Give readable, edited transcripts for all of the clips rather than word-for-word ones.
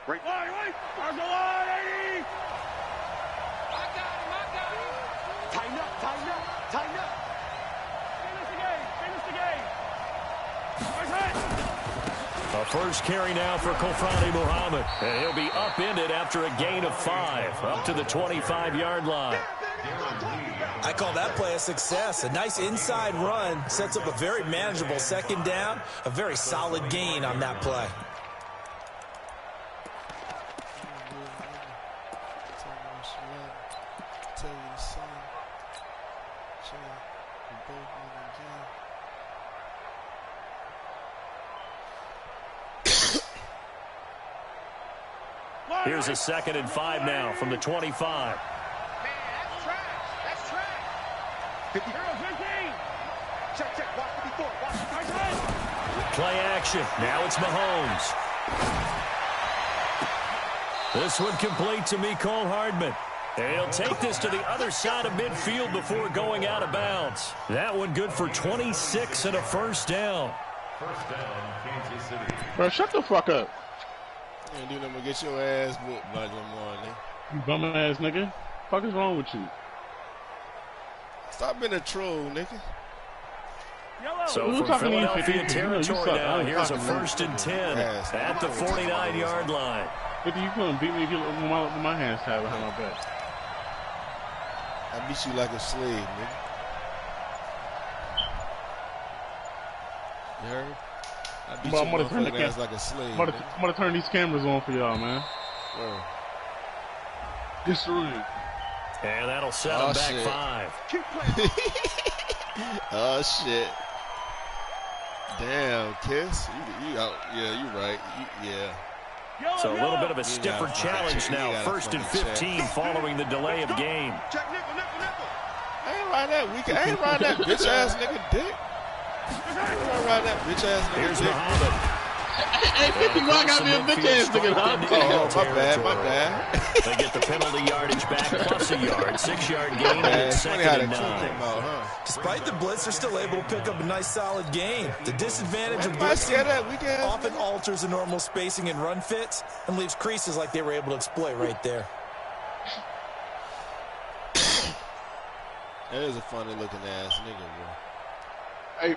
Wait. There's the line, 80. I got him. Tighten up. Finish the game. A first carry now for Kofrani Muhammad. And he'll be upended after a gain of 5, up to the 25-yard line. I call that play a success. A nice inside run sets up a very manageable second down. A very solid gain on that play. Here's a 2nd and 5 now from the 25. Man, that's trash. 50. 15. Check. Watch 54. Play action. Now it's Mahomes. This one complete to Mecole Hardman. And he'll take this to the other side of midfield before going out of bounds. That one good for 26 and a first down. First down, Kansas City. Bro, shut the fuck up. You ain't do nothing but get your ass whooped by Lamar, nigga. You bum ass nigga. Fuck is wrong with you? Stop being a troll, nigga. So Who's from talking to you, Philadelphia 50? territory now, here's a talking to 1st and 10 at the 49-yard line. 50, you couldn't beat me if you with my hands tied behind my back. I beat you like a slave, nigga. You heard? I beat Bro, your I'm gonna turn the motherfucking ass like a slave. I'm gonna turn these cameras on for y'all, man. Word. This room. And that'll set him back shit. 5. Oh shit! Damn, Kiss, you out? Yeah, you right. Yeah. So a little bit of a stiffer challenge now. 1st and 15 following the delay of game. I ain't riding that weak. I ain't riding that bitch ass nigga dick. I ain't riding that bitch ass nigga Here's dick. Muhammad. Hey, 50, why got me a bitch ass nigga? Oh, my bad. They get the penalty yardage back plus a yard. 6-yard gain and 2nd and 9. Despite the blitz, they're still able to pick up a nice solid gain. The disadvantage of I blitzing that weak ass often alters the normal spacing and run fits and leaves creases like they were able to exploit right there. That is a funny looking ass nigga, bro. Hey.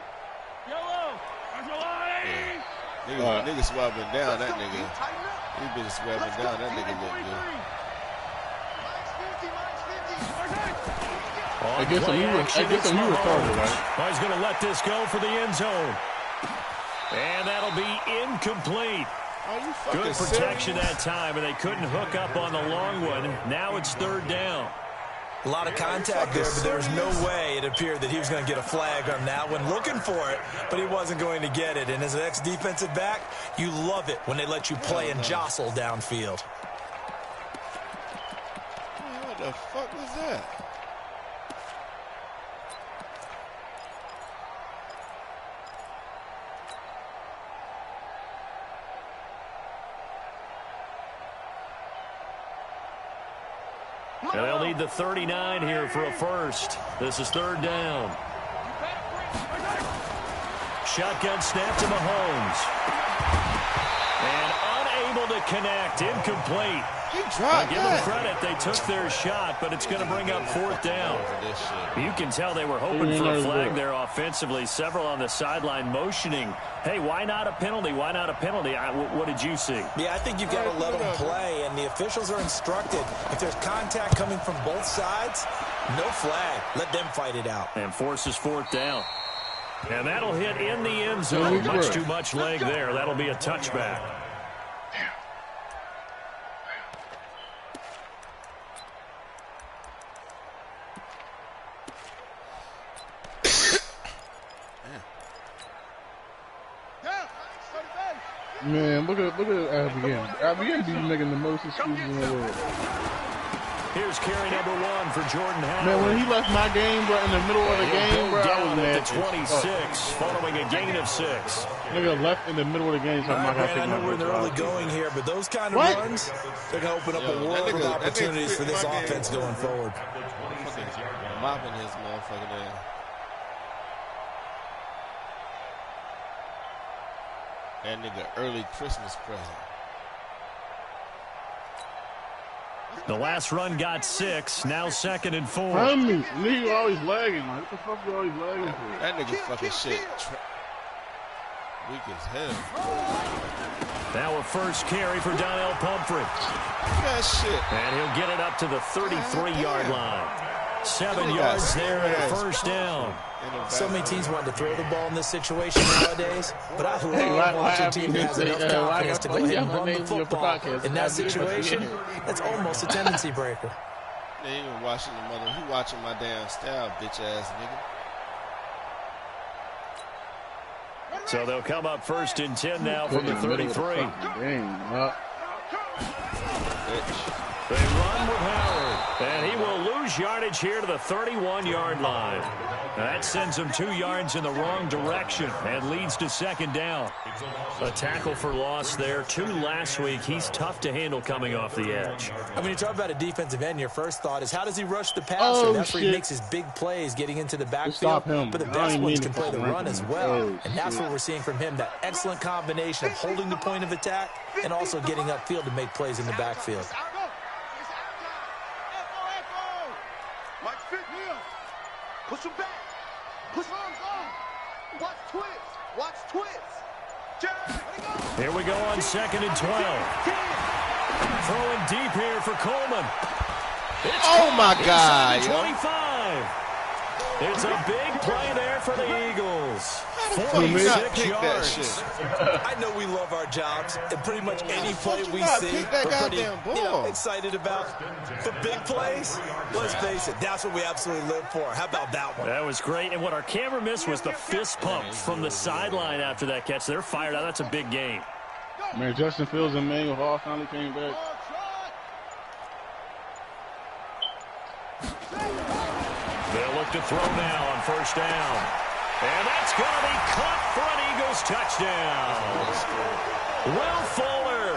Nigga swabbing down that nigga. He been swabbing down that nigga look good. I guess you retarded, right? Well, he's going to let this go for the end zone. And that'll be incomplete. Good protection that time, and they couldn't hook up on the long one. Now it's 3rd down. A lot of contact there, but there was no way it appeared that he was going to get a flag on that one. Looking for it, but he wasn't going to get it. And as an ex-defensive back, you love it when they let you play and jostle downfield. What the fuck was that? And they'll need the 39 here for a first. This is 3rd down. Shotgun snap to Mahomes. And unable to connect. Incomplete. I give them credit. They took their shot, but it's going to bring up 4th down. You can tell they were hoping for a flag there offensively. Several on the sideline motioning. Hey, why not a penalty? Why not a penalty? What did you see? Yeah, I think you've got to let them play, and the officials are instructed. If there's contact coming from both sides, no flag. Let them fight it out. And forces 4th down. And that'll hit in the end zone. Much too much leg there. That'll be a touchback. Man, look at Abigail. Abigail be making the most excuses in the world. Here's carry number 1 for Jordan Howard. Man, when he left my game, bro, in the middle of the game, bro, I was mad. At the 26, following a gain of 6. Nigga left in the middle of the game, so I'm not I know we're in the early going here, but those kind of runs, they're going to open up a world of opportunities for this offense going forward. Mopping his motherfucking ass. That nigga early Christmas present. The last run got 6. Now 2nd and 4. Nigga always lagging. Like, what the fuck you always lagging for? That nigga fucking shit. Weak as hell. Now a first carry for Donnell Pumphrey. That shit. And he'll get it up to the 33-yard line. 7 yards there and a first down. So many teams want to throw the ball in this situation nowadays, but I love watching a team that has enough confidence to go ahead and run the football. In that situation, that's almost a tendency breaker. They ain't even watching the mother. He watching my damn style, bitch ass nigga. So they'll come up 1st and 10 now from the 33. They run with Howard, and he will lose yardage here to the 31-yard line. Now that sends him 2 yards in the wrong direction and leads to 2nd down. A tackle for loss there. 2 last week. He's tough to handle coming off the edge. When you talk about a defensive end, your first thought is how does he rush the passer? That's where he makes his big plays getting into the backfield. But the best ones can play the run as well. And that's what we're seeing from him, that excellent combination of holding the point of attack and also getting upfield to make plays in the backfield. Push him back. Push on. Watch twist. Watch twist. Here we go on 2nd and 12. Throwing deep here for Coleman. Oh my God. 25. It's a big play there for the Eagles. 46 yards. I know we love our jobs, and pretty much any play we see, that we're pretty ball. excited about. For big plays, let's face it, that's what we absolutely live for. How about that one? That was great, and what our camera missed was the fist pump from the sideline after that catch. They're fired out. That's a big game. Man, Justin Fields and Emmanuel Hall finally came back. They'll look to throw now on 1st down. And that's going to be caught for an Eagles touchdown. Will Fuller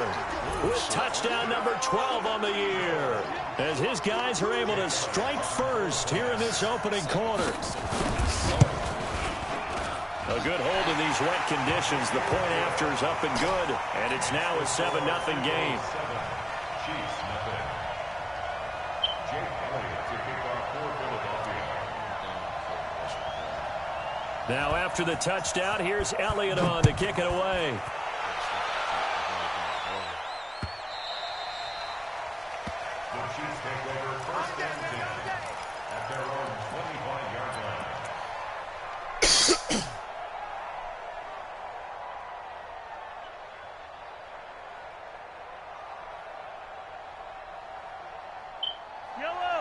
with touchdown number 12 on the year, as his guys are able to strike first here in this opening quarter. A good hold in these wet conditions. The point after is up and good, and it's now a 7-0 game. Now after the touchdown, here's Elliott on to kick it away. The Chiefs take over 1st and 10 at their own 25-yard line.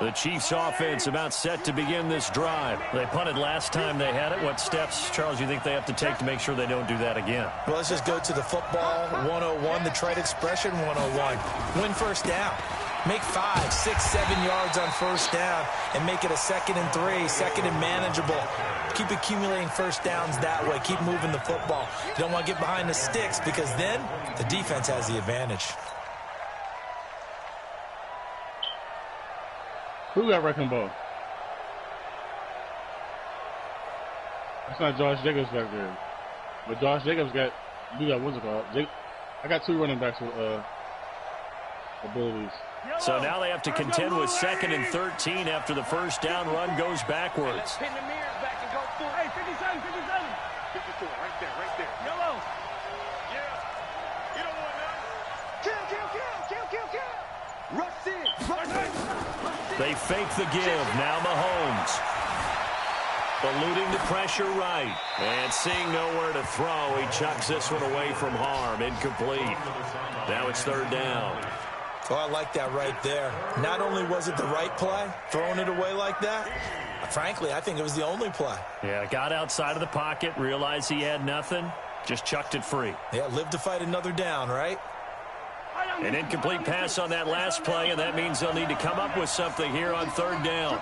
The Chiefs offense about set to begin this drive. They punted last time they had it. What steps, Charles, you think they have to take to make sure they don't do that again? Well, let's just go to the football 101, the trade expression 101. Win 1st down. Make 5, 6, 7 yards on 1st down and make it a 2nd and 3, 2nd and manageable. Keep accumulating 1st downs that way. Keep moving the football. You don't want to get behind the sticks because then the defense has the advantage. Who got wrecking ball? That's not Josh Jacobs back there. But Josh Jacobs got, what's it called? I got 2 running backs with abilities. So now they have to contend with 2nd and 13 after the 1st down run goes backwards. Pin the mirrors back and go through. Hey, 57. 54, right there. Yellow. Yeah. You don't want none. Kill. Rush in. They fake the give. Now Mahomes. Eluding the pressure right. And seeing nowhere to throw, he chucks this one away from harm. Incomplete. Now it's 3rd down. Oh, I like that right there. Not only was it the right play, throwing it away like that, frankly, I think it was the only play. Yeah, got outside of the pocket, realized he had nothing, just chucked it free. Yeah, live to fight another down, right? An incomplete pass on that last play, and that means they'll need to come up with something here on 3rd down.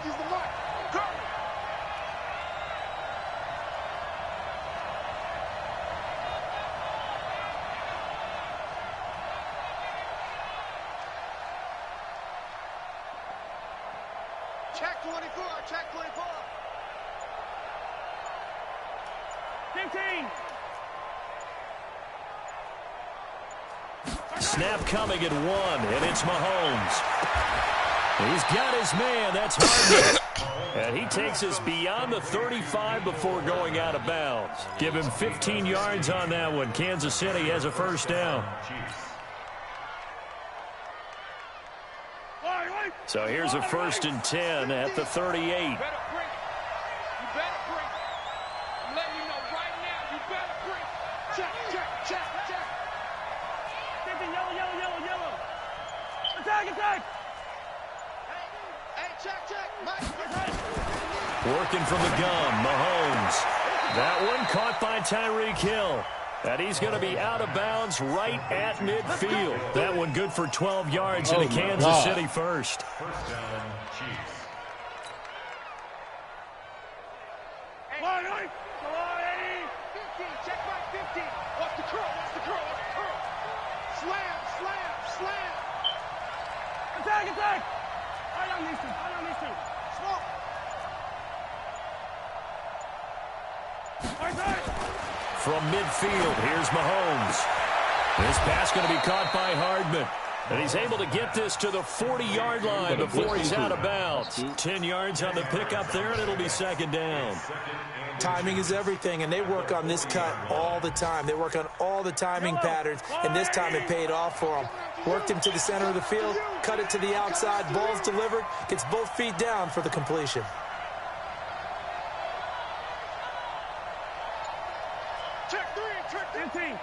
Check 24. 15. Snap coming at 1, and it's Mahomes. He's got his man. That's Hardman. And he takes us beyond the 35 before going out of bounds. Give him 15 yards on that one. Kansas City has a first down. So here's a 1st and 10 at the 38. You better break. You better break. I'm letting you know right now, you better break. Check, check, check, check. Yellow. Attack. Hey, check. Mike. Working from the gun, Mahomes. That one caught by Tyreek Hill. And he's going to be out of bounds right at midfield. That one good for 12 yards into Kansas City first. First down, Chiefs. Hey, 15, check Mike 15. Watch the curl. Slam. Attack. I don't need to. Smoke. From midfield, here's Mahomes. This pass going to be caught by Hardman. And he's able to get this to the 40-yard line before he's out of bounds. 10 yards on the pickup there, and it'll be 2nd down. Timing is everything, and they work on this cut all the time. They work on all the timing patterns, and this time it paid off for them. Worked him to the center of the field, cut it to the outside, ball's delivered, gets both feet down for the completion. Check 15.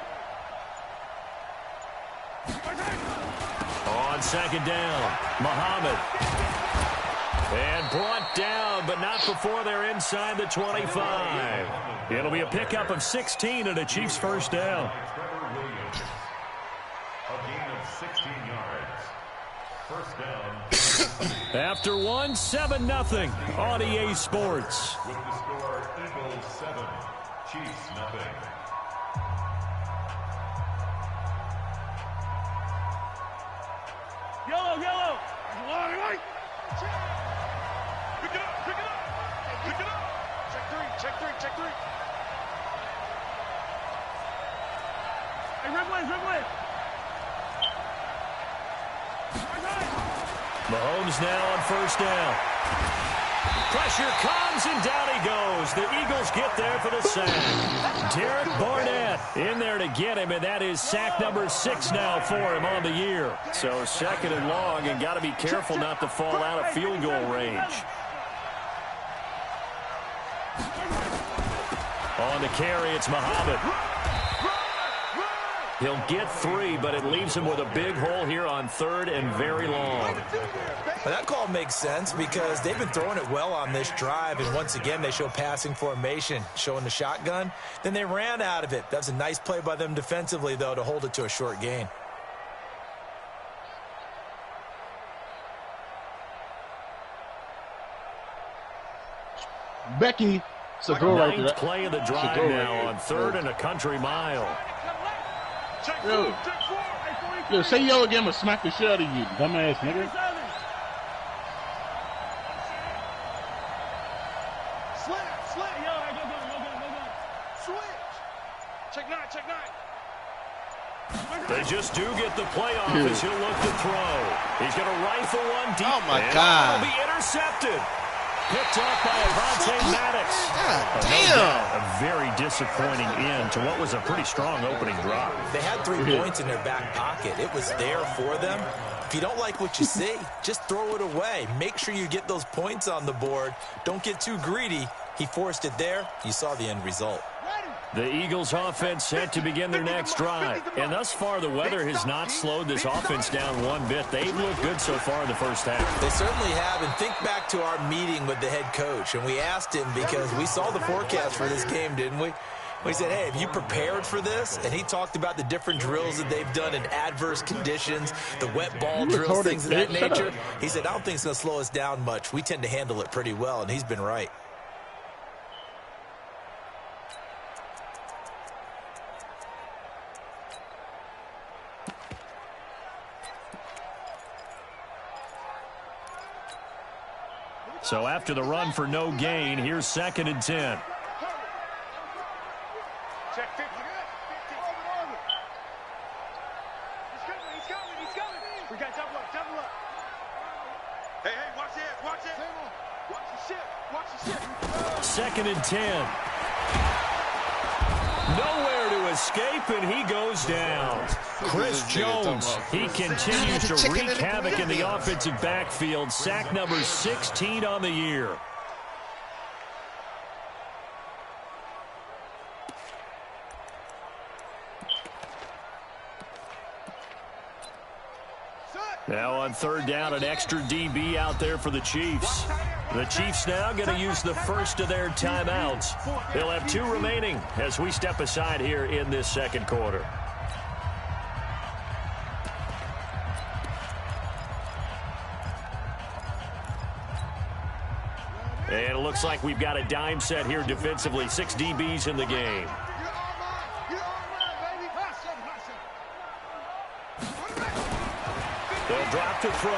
On 2nd down, Muhammad. And brought down, but not before they're inside the 25. It'll be a pickup of 16 and a Chiefs first down. A gain of 16 yards. First down. After 7-0 on EA Sports. With the score, Eagles 7, Chiefs nothing. Yellow. Pick it up. Check 3. Hey, Ripley. Mahomes now on first down. Pressure comes, and down he goes. The Eagles get there for the sack. Derek Barnett in there to get him, and that is sack number 6 now for him on the year. So 2nd and long, and got to be careful not to fall out of field goal range. On the carry, it's Muhammad. He'll get 3, but it leaves him with a big hole here on 3rd and very long. Well, that call makes sense because they've been throwing it well on this drive, and once again they show passing formation, showing the shotgun. Then they ran out of it. That's a nice play by them defensively, though, to hold it to a short gain. Becky, it's a go right there. 9th play of the drive now on 3rd and a country mile. Yo, say yellow again, but smack the shit out of you, dumbass nigga. Slam. Go. Switch. Check 9. They just do get the playoff as he'll look to throw. He's going to rifle one deep. Oh, my and God. It'll be intercepted. Picked up by Avonte Maddox. God No damn. doubt, a very disappointing end to what was a pretty strong opening drive. They had 3 points in their back pocket. It was there for them. If you don't like what you see, just throw it away. Make sure you get those points on the board. Don't get too greedy. He forced it there. You saw the end result. The Eagles offense set to begin their next drive. And thus far, the weather has not slowed this offense down one bit. They've looked good so far in the first half. They certainly have. And think back to our meeting with the head coach. And we asked him because we saw the forecast for this game, didn't we? We said, hey, have you prepared for this? And he talked about the different drills that they've done in adverse conditions, the wet ball drills, things of that nature. He said, I don't think it's going to slow us down much. We tend to handle it pretty well, and he's been right. So after the run for no gain, here's 2nd and 10. Check 50. We got double up, double up. Hey, watch it, watch it. Watch your shit, watch your shit. 2nd and 10. Nowhere to escape, and he goes down. Chris Jones, he continues to wreak havoc in the offensive backfield. Sack number 16 on the year. Now on 3rd down, an extra DB out there for the Chiefs. The Chiefs now going to use the first of their timeouts. They'll have 2 remaining as we step aside here in this 2nd quarter. And it looks like we've got a dime set here defensively. 6 DBs in the game. They'll drop to throw.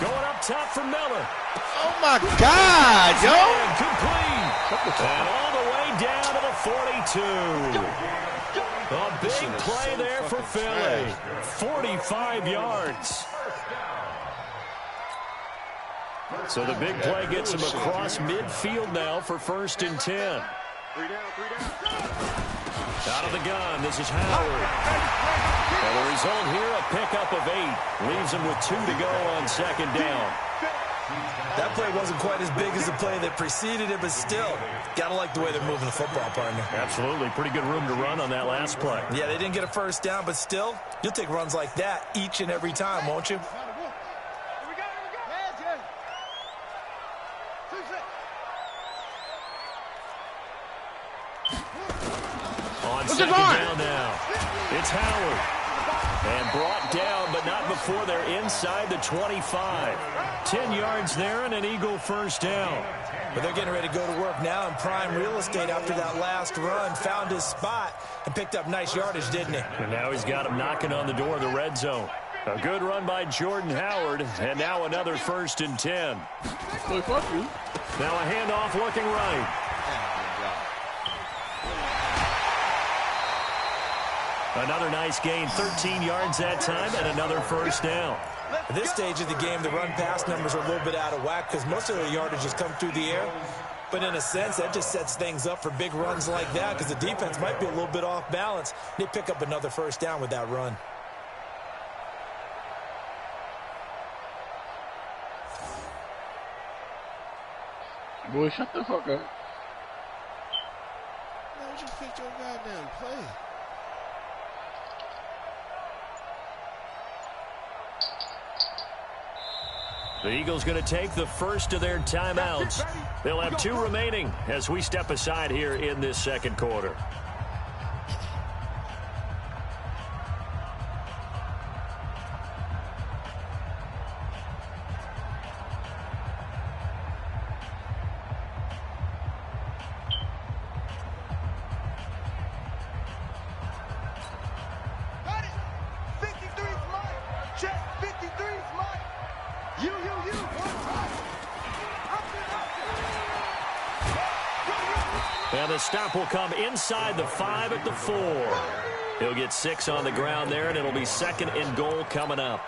Going up top for Miller. Oh, my God, yo. Complete. And all the way down to the 42. A big play there for Philly. 45 yards. So the big play gets him across midfield now for 1st and 10. 3 down, 3 down. Out of the gun, this is Howard. And the result here, a pickup of 8. Leaves him with 2 to go on 2nd down. That play wasn't quite as big as the play that preceded it, but still, got to like the way they're moving the football, partner. Absolutely. Pretty good room to run on that last play. Yeah, they didn't get a 1st down, but still, you'll take runs like that each and every time, won't you? On 2nd down now, it's Howard. And brought down, but not before they're inside the 25. 10 yards there and an Eagle 1st down. But they're getting ready to go to work now in prime real estate after that last run. Found his spot and picked up nice yardage, didn't he? And now he's got him knocking on the door of the red zone. A good run by Jordan Howard, and now another 1st and 10. Now a handoff looking right. Another nice gain, 13 yards that time, and another 1st down. At this stage of the game, the run-pass numbers are a little bit out of whack because most of their yardage has come through the air. But in a sense, that just sets things up for big runs like that because the defense might be a little bit off balance. They pick up another 1st down with that run. Boy, shut the fuck up. Man, you picked your goddamn play. The Eagles going to take the first of their timeouts. They'll have 2 remaining as we step aside here in this 2nd quarter. And the stop will come inside the 5 at the 4. He'll get 6 on the ground there, and it'll be 2nd and goal coming up.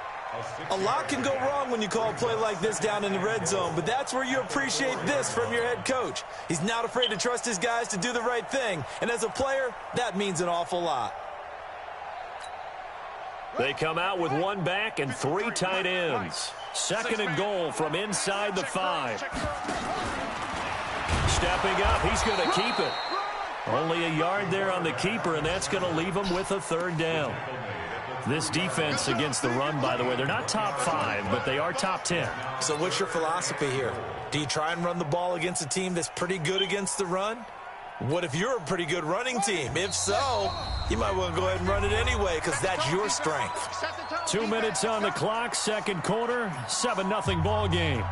A lot can go wrong when you call a play like this down in the red zone, but that's where you appreciate this from your head coach. He's not afraid to trust his guys to do the right thing, and as a player, that means an awful lot. They come out with 1 back and 3 tight ends. 2nd and goal from inside the 5. Stepping up, he's going to keep it. Only a yard there on the keeper, and that's going to leave him with a 3rd down. This defense against the run, by the way, they're not top 5, but they are top 10. So what's your philosophy here? Do you try and run the ball against a team that's pretty good against the run? What if you're a pretty good running team? If so, you might want to go ahead and run it anyway because that's your strength. 2 minutes on the clock, 2nd quarter, 7-0 ball game.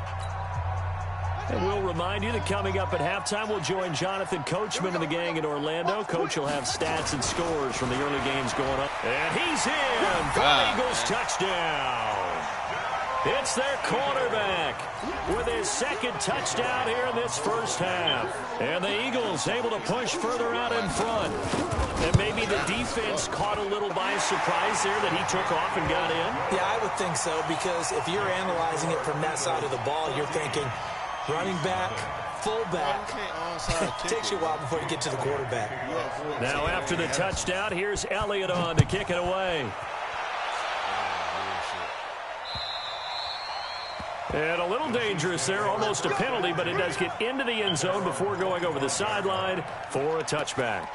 And we'll remind you that coming up at halftime, we'll join Jonathan Coachman and the gang in Orlando. Coach will have stats and scores from the early games going up. And he's in for the Eagles touchdown. It's their quarterback with his 2nd touchdown here in this 1st half. And the Eagles able to push further out in front. And maybe the defense defense caught a little by surprise there that he took off and got in? Yeah, I would think so, because if you're analyzing it from that side of the ball, you're thinking running back, fullback. Takes you a while before you get to the quarterback. Now after the touchdown, here's Elliott on to kick it away. And a little dangerous there, almost a penalty, but it does get into the end zone before going over the sideline for a touchback.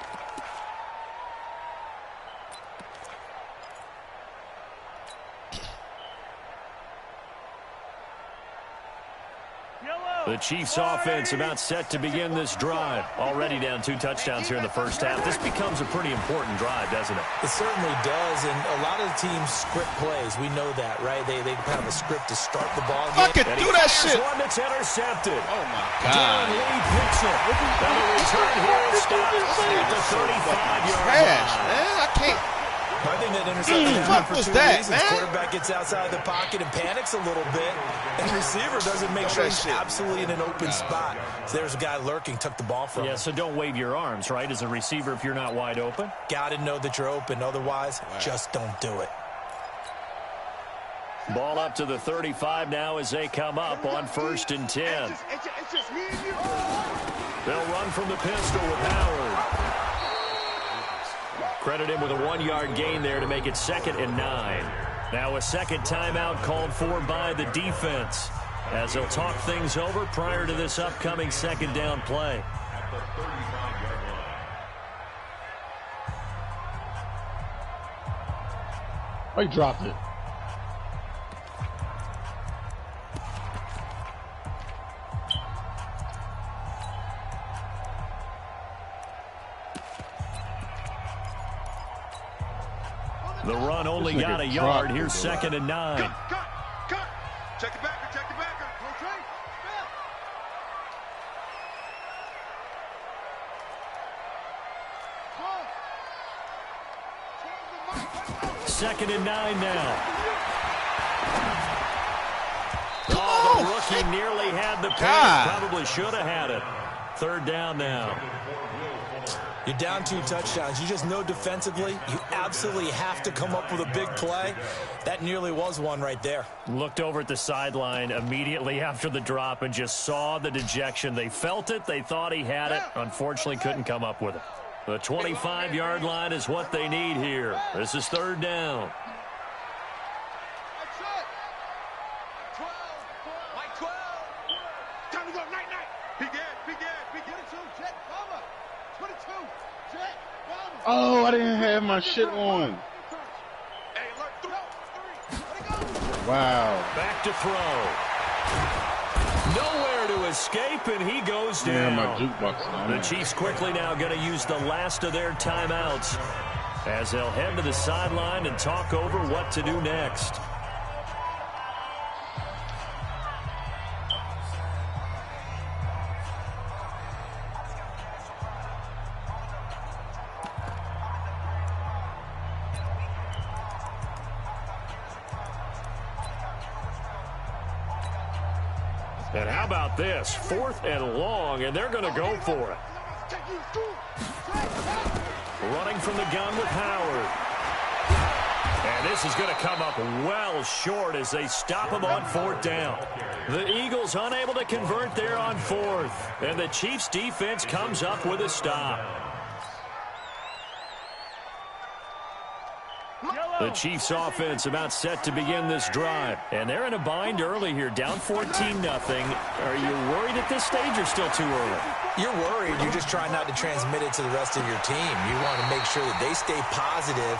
The Chiefs offense about set to begin this drive. Already down 2 touchdowns here in the first half. This becomes a pretty important drive, doesn't it? It certainly does, and a lot of the teams script plays. We know that, right? They have a script to start the ball game. Fucking do that shit. One that's intercepted. Oh, my Darren God. Lee picks it. And the return here is stopped at the 35-yard Trash, line. man. I can't. I think that interception Fuck for was 2 that, reasons. man? Quarterback gets outside the pocket and panics a little bit, and the receiver doesn't make sure he's absolutely in an open spot. So there's a guy lurking, took the ball from him. Yeah, so don't wave your arms, right, as a receiver if you're not wide open. Got to know that you're open. Otherwise, just don't do it. Ball up to the 35 now as they come up on 1st and 10. It's just me and you. They'll run from the pistol with Howard. Credit him with a 1-yard gain there to make it 2nd and 9. Now a second timeout called for by the defense as they'll talk things over prior to this upcoming 2nd down play. At the 35-yard line. Oh, he dropped it. The run only got a yard. Here's 2nd and 9. Cut. Check the backer. Go Trey. Second and 9 now. Oh, the rookie nearly had the pass. Probably should have had it. 3rd down now. You're down 2 touchdowns. You just know defensively you absolutely have to come up with a big play. That nearly was one right there. Looked over at the sideline immediately after the drop and just saw the dejection. They felt it. They thought he had it. Unfortunately, couldn't come up with it. The 25-yard line is what they need here. This is 3rd down. That's it. 12. Mike 12. Time to go. Night. Begin. 22. Jet. Cover. 22. Jet. Cover. Oh, I didn't have my shit on. Hey, alert. 3. Let it go. Wow. Back to throw. Nowhere to escape, and he goes down. Yeah, my jukebox. The Chiefs quickly now going to use the last of their timeouts as they'll head to the sideline and talk over what to do next. And how about this? 4th and long, and they're going to go for it. Running from the gun with Howard. And this is going to come up well short as they stop him on 4th down. The Eagles unable to convert there on 4th. And the Chiefs defense comes up with a stop. The Chiefs offense about set to begin this drive. And they're in a bind early here, down 14-0. Are you worried at this stage or still too early? You're worried. You're just trying not to transmit it to the rest of your team. You want to make sure that they stay positive.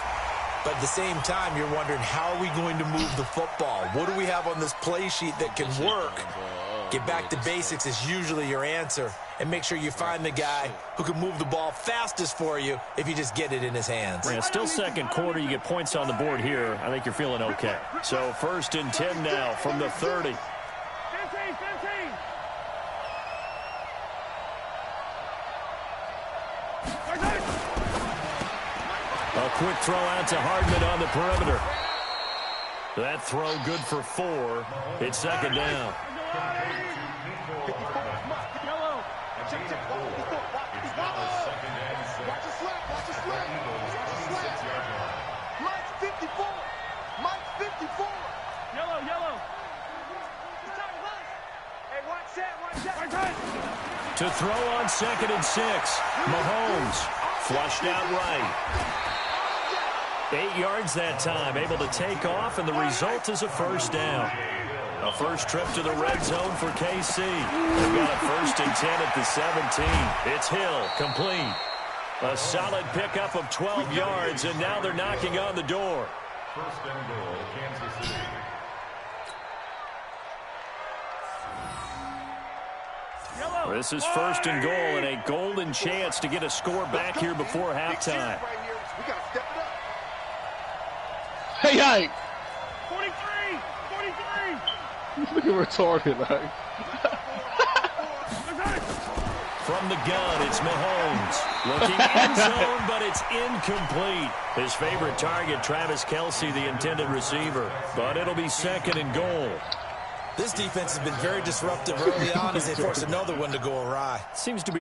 But at the same time, you're wondering, how are we going to move the football? What do we have on this play sheet that can work? Get back to basics is usually your answer. And make sure you find the guy who can move the ball fastest for you if you just get it in his hands. Yeah, still 2nd quarter. You get points on the board here. I think you're feeling okay. So 1st and 10 now from the 30. 15. A quick throw out to Hardman on the perimeter. That throw good for 4. It's 2nd down. To throw on 2nd and 6. Mahomes flushed out right. 8 yards that time, able to take off, and the result is a first down. A first trip to the red zone for KC. They've got a 1st and 10 at the 17. It's Hill, complete. A solid pickup of 12 yards, and now they're knocking on the door. 1st and goal, Kansas City. This is 1st and goal, and a golden chance to get a score back here before halftime. We got to step it up. Hey, Ike! 43! 43! Look at retarded, like. From the gun, it's Mahomes. Looking end zone, but it's incomplete. His favorite target, Travis Kelce, the intended receiver. But it'll be 2nd and goal. This defense has been very disruptive early on as they force another one to go awry. Seems to be